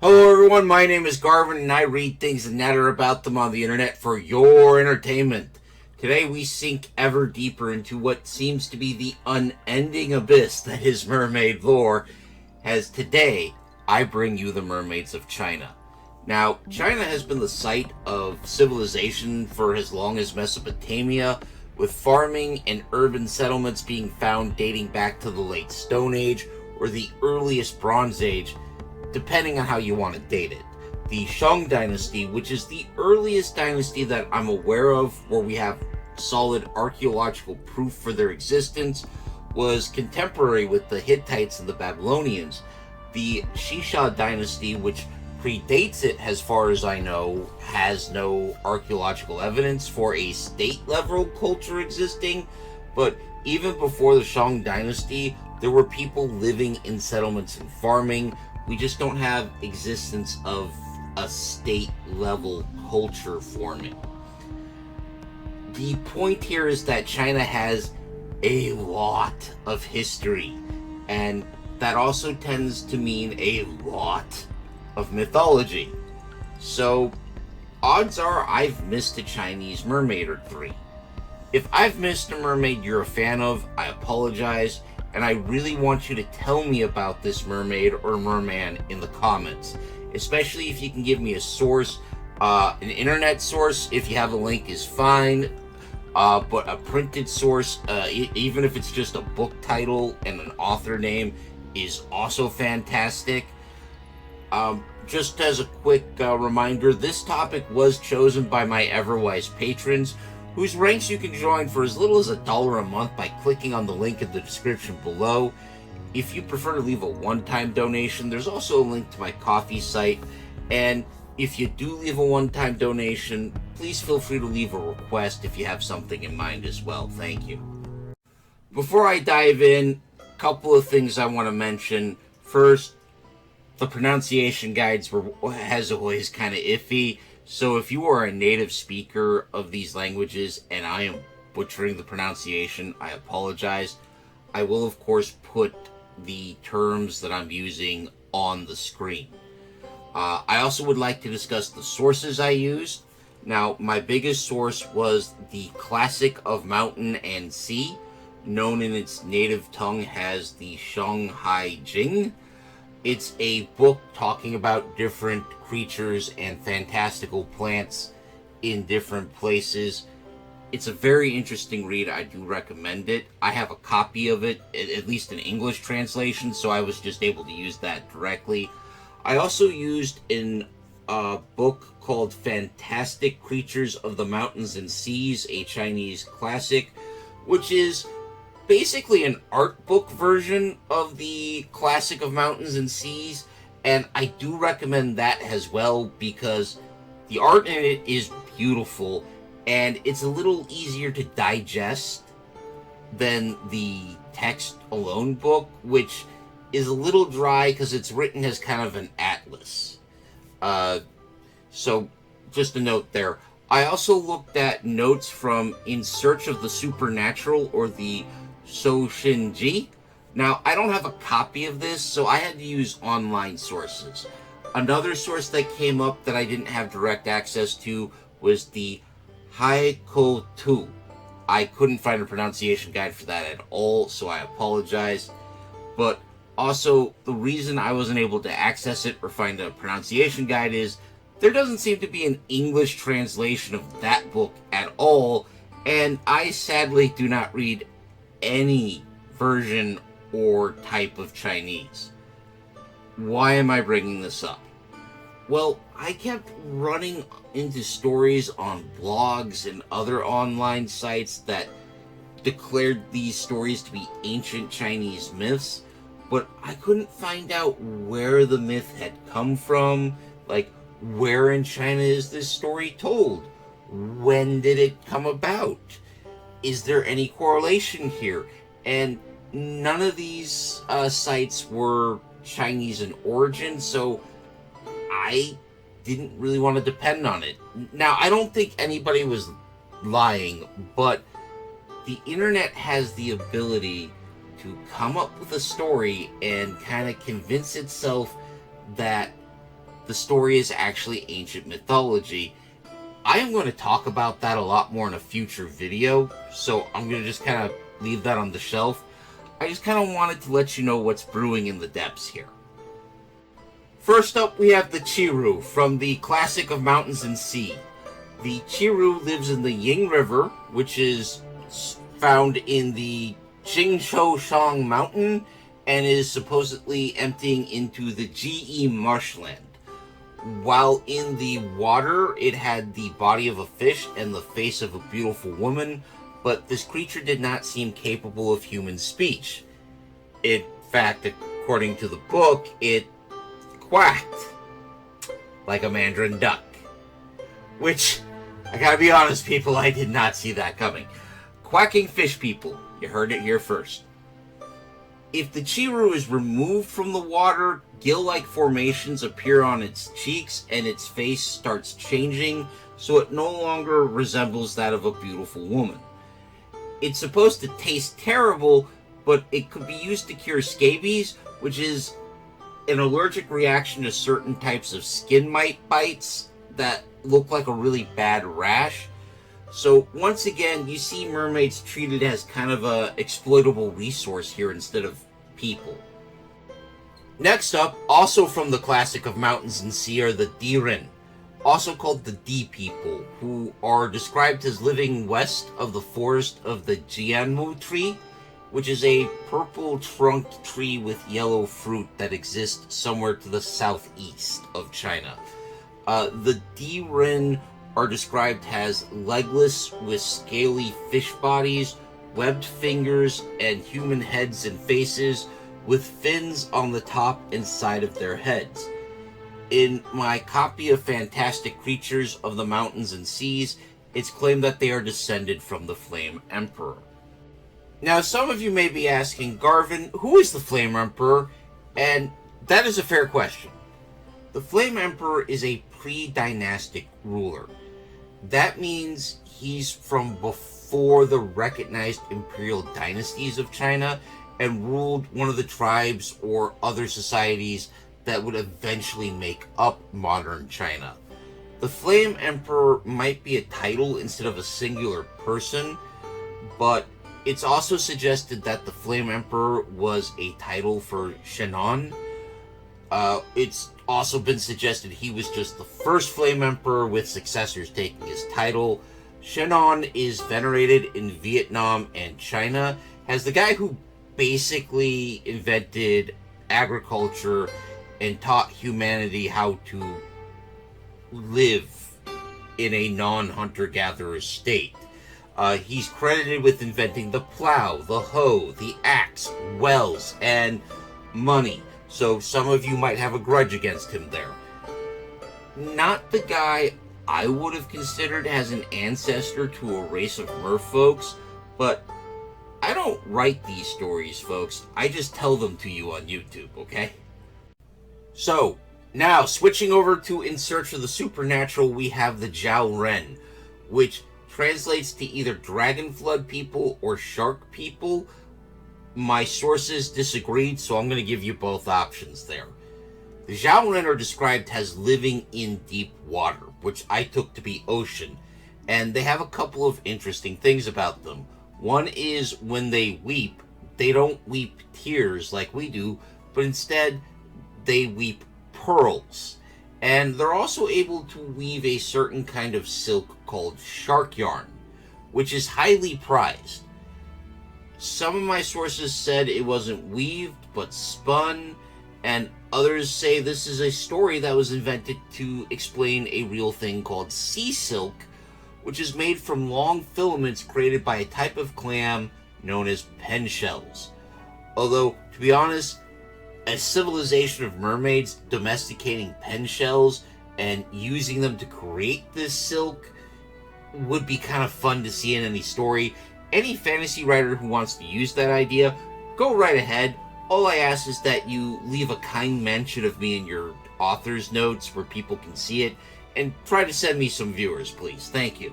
Hello everyone, my name is Garvin and I read things and natter about them on the internet for your entertainment. Today we sink ever deeper into what seems to be the unending abyss that is mermaid lore, as today I bring you the mermaids of China. Now, China has been the site of civilization for as long as Mesopotamia, with farming and urban settlements being found dating back to the late Stone Age or the earliest Bronze Age, depending on how you want to date it. The Shang dynasty, which is the earliest dynasty that I'm aware of where we have solid archaeological proof for their existence, was contemporary with the Hittites and the Babylonians. The Shisha dynasty, which predates it as far as I know, has no archaeological evidence for a state-level culture existing, but even before the Shang dynasty, there were people living in settlements and farming. We just don't have existence of a state-level culture forming. The point here is that China has a lot of history, and that also tends to mean a lot of mythology. So, odds are I've missed a Chinese mermaid or three. If I've missed a mermaid you're a fan of, I apologize, and I really want you to tell me about this mermaid or merman in the comments, especially if you can give me a source. An internet source, if you have a link, is fine, but a printed source, even if it's just a book title and an author name, is also fantastic. Just as a quick reminder, this topic was chosen by my Everwise patrons, whose ranks you can join for as little as $1 a month by clicking on the link in the description below. If you prefer to leave a one-time donation, there's also a link to my Ko-fi site, and if you do leave a one-time donation, please feel free to leave a request if you have something in mind as well. Thank you. Before I dive in, a couple of things I want to mention. First, the pronunciation guides were, as always, kind of iffy. So if you are a native speaker of these languages and I am butchering the pronunciation, I apologize. I will, of course, put the terms that I'm using on the screen. I also would like to discuss the sources I used. Now, my biggest source was the Classic of Mountain and Sea, known in its native tongue as the Shanghai Jing. It's a book talking about different creatures and fantastical plants in different places. It's a very interesting read. I do recommend it. I have a copy of it, at least an English translation, so I was just able to use that directly. I also used a book called Fantastic Creatures of the Mountains and Seas, a Chinese classic, which is basically an art book version of the Classic of Mountains and Seas, and I do recommend that as well because the art in it is beautiful and it's a little easier to digest than the text alone book, which is a little dry because it's written as kind of an atlas. So just a note there. I also looked at notes from In Search of the Supernatural, or the Soshinji. Now, I don't have a copy of this, so I had to use online sources. Another source that came up that I didn't have direct access to was the Haikotu. I couldn't find a pronunciation guide for that at all, so I apologize. But also, the reason I wasn't able to access it or find a pronunciation guide is there doesn't seem to be an English translation of that book at all, and I sadly do not read any version or type of Chinese. Why am I bringing this up? Well, I kept running into stories on blogs and other online sites that declared these stories to be ancient Chinese myths, but I couldn't find out where the myth had come from. Like, where in China is this story told? When did it come about? Is there any correlation here? And none of these sites were Chinese in origin, so I didn't really want to depend on it. Now, I don't think anybody was lying, but the internet has the ability to come up with a story and kind of convince itself that the story is actually ancient mythology. I am going to talk about that a lot more in a future video, so I'm going to just kind of leave that on the shelf. I just kind of wanted to let you know what's brewing in the depths here. First up, we have the Chiru from the classic of Mountains and Sea. The Chiru lives in the Ying River, which is found in the Jingshoushang Mountain and is supposedly emptying into the Ji marshland. While in the water, it had the body of a fish and the face of a beautiful woman, but this creature did not seem capable of human speech. In fact, according to the book, it quacked like a mandarin duck. Which, I gotta be honest, people, I did not see that coming. Quacking fish people, you heard it here first. If the Chiru is removed from the water, gill-like formations appear on its cheeks and its face starts changing, so it no longer resembles that of a beautiful woman. It's supposed to taste terrible, but it could be used to cure scabies, which is an allergic reaction to certain types of skin mite bites that look like a really bad rash. So once again, you see mermaids treated as kind of a exploitable resource here instead of people. Next up, also from the classic of Mountains and Sea, are the Jia Ren, also called the D people, who are described as living west of the forest of the Jianmu tree, which is a purple trunked tree with yellow fruit that exists somewhere to the southeast of China. The Jia Ren are described as legless with scaly fish bodies, webbed fingers, and human heads and faces with fins on the top and side of their heads. In my copy of Fantastic Creatures of the Mountains and Seas, it's claimed that they are descended from the Flame Emperor. Now, some of you may be asking, Garvin, who is the Flame Emperor? And that is a fair question. The Flame Emperor is a pre-dynastic ruler. That means he's from before the recognized imperial dynasties of China and ruled one of the tribes or other societies that would eventually make up modern China. The Flame Emperor might be a title instead of a singular person, but it's also suggested that the Flame Emperor was a title for Shenan. It's also been suggested he was just the first Flame Emperor with successors taking his title. Shenan is venerated in Vietnam and China as the guy who basically invented agriculture and taught humanity how to live in a non-hunter-gatherer state. He's credited with inventing the plow, the hoe, the axe, wells, and money. So some of you might have a grudge against him there. Not the guy I would have considered as an ancestor to a race of merfolks, but I don't write these stories, folks. I just tell them to you on YouTube, okay? So, now, switching over to In Search of the Supernatural, we have the Jia Ren, which translates to either Dragon Flood people or Shark people. My sources disagreed, so I'm going to give you both options there. The Jia Ren are described as living in deep water, which I took to be ocean, and they have a couple of interesting things about them. One is when they weep, they don't weep tears like we do, but instead they weep pearls. And they're also able to weave a certain kind of silk called shark yarn, which is highly prized. Some of my sources said it wasn't weaved, but spun, and others say this is a story that was invented to explain a real thing called sea silk, which is made from long filaments created by a type of clam known as pen shells. Although, to be honest, a civilization of mermaids domesticating pen shells and using them to create this silk would be kind of fun to see in any story. Any fantasy writer who wants to use that idea, go right ahead. All I ask is that you leave a kind mention of me in your author's notes where people can see it, and try to send me some viewers, please. Thank you.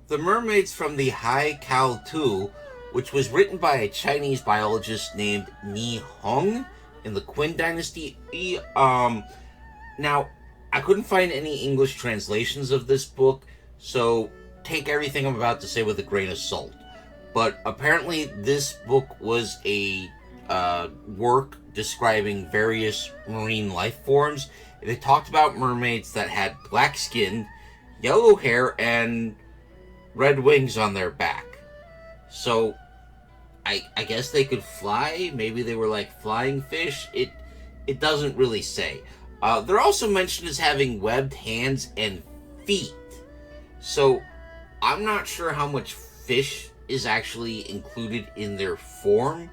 The Mermaids from the Hai Kao Tu, which was written by a Chinese biologist named Ni Hong, in the Qin dynasty. Now, I couldn't find any English translations of this book, so take everything I'm about to say with a grain of salt. But apparently, this book was a work describing various marine life forms. They talked about mermaids that had black skin, yellow hair, and red wings on their back. So, I guess they could fly. Maybe they were like flying fish. It doesn't really say. They're also mentioned as having webbed hands and feet. So, I'm not sure how much fish is actually included in their form.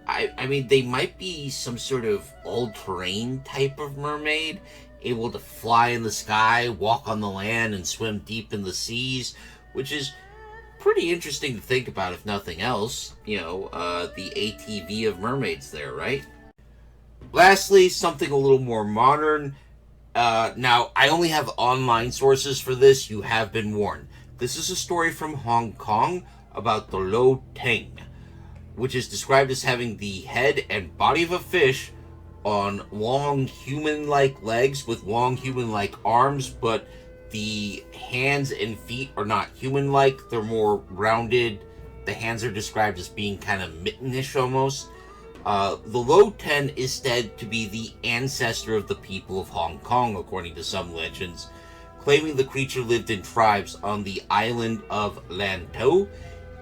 I mean, they might be some sort of all-terrain type of mermaid, able to fly in the sky, walk on the land, and swim deep in the seas, which is pretty interesting to think about, if nothing else. You know, the ATV of mermaids there, right? Lastly, something a little more modern. Now, I only have online sources for this. You have been warned. This is a story from Hong Kong about the Lo Tang, which is described as having the head and body of a fish on long human-like legs with long human-like arms, but the hands and feet are not human-like. They're more rounded. The hands are described as being kind of mittenish almost. The Lo Tang is said to be the ancestor of the people of Hong Kong, according to some legends, claiming the creature lived in tribes on the island of Lantau,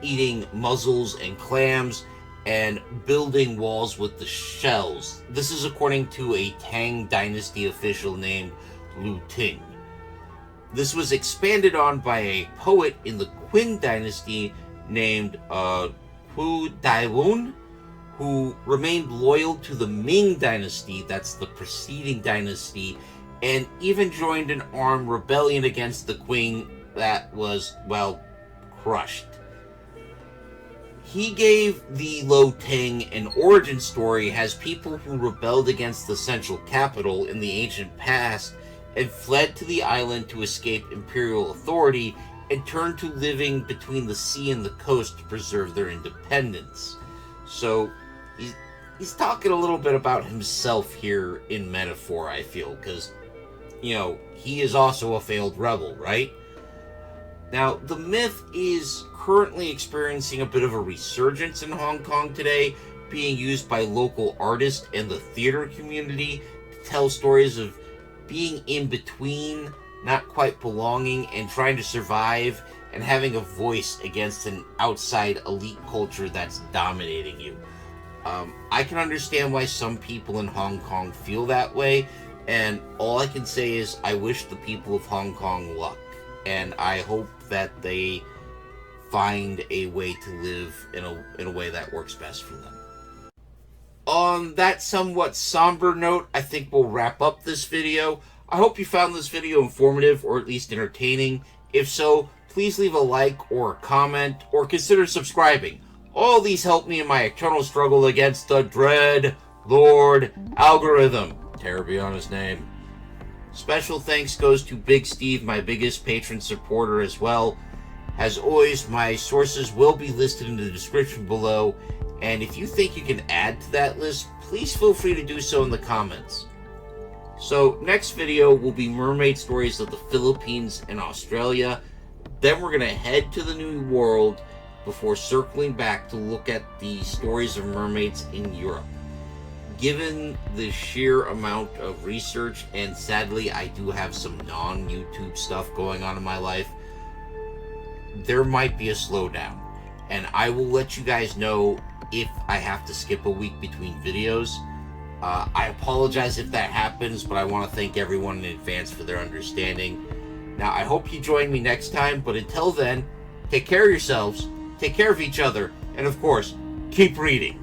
eating mussels and clams, and building walls with the shells. This is according to a Tang dynasty official named Lu Ting. This was expanded on by a poet in the Qin dynasty named Hu Dailun, who remained loyal to the Ming dynasty, that's the preceding dynasty, and even joined an armed rebellion against the Qing that was, well, crushed. He gave the Lo Tang an origin story as people who rebelled against the central capital in the ancient past and fled to the island to escape imperial authority and turned to living between the sea and the coast to preserve their independence. So, he's talking a little bit about himself here in metaphor, I feel, because, you know, he is also a failed rebel, right? Now, the myth is currently experiencing a bit of a resurgence in Hong Kong today, being used by local artists and the theater community to tell stories of being in between, not quite belonging, and trying to survive, and having a voice against an outside elite culture that's dominating you. I can understand why some people in Hong Kong feel that way, and all I can say is I wish the people of Hong Kong luck, and I hope that they find a way to live in a way that works best for them. On that somewhat somber note, I think we'll wrap up this video. I hope you found this video informative or at least entertaining. If so, please leave a like or a comment or consider subscribing. All these help me in my eternal struggle against the dread Lord algorithm. Terror be on his name. Special thanks goes to Big Steve, my biggest patron supporter as well. As always, my sources will be listed in the description below, and if you think you can add to that list, please feel free to do so in the comments. So, next video will be mermaid stories of the Philippines and Australia. Then we're going to head to the New World before circling back to look at the stories of mermaids in Europe. Given the sheer amount of research, and sadly I do have some non-YouTube stuff going on in my life, there might be a slowdown. And I will let you guys know if I have to skip a week between videos. I apologize if that happens, but I want to thank everyone in advance for their understanding. Now, I hope you join me next time, but until then, take care of yourselves, take care of each other, and of course, keep reading.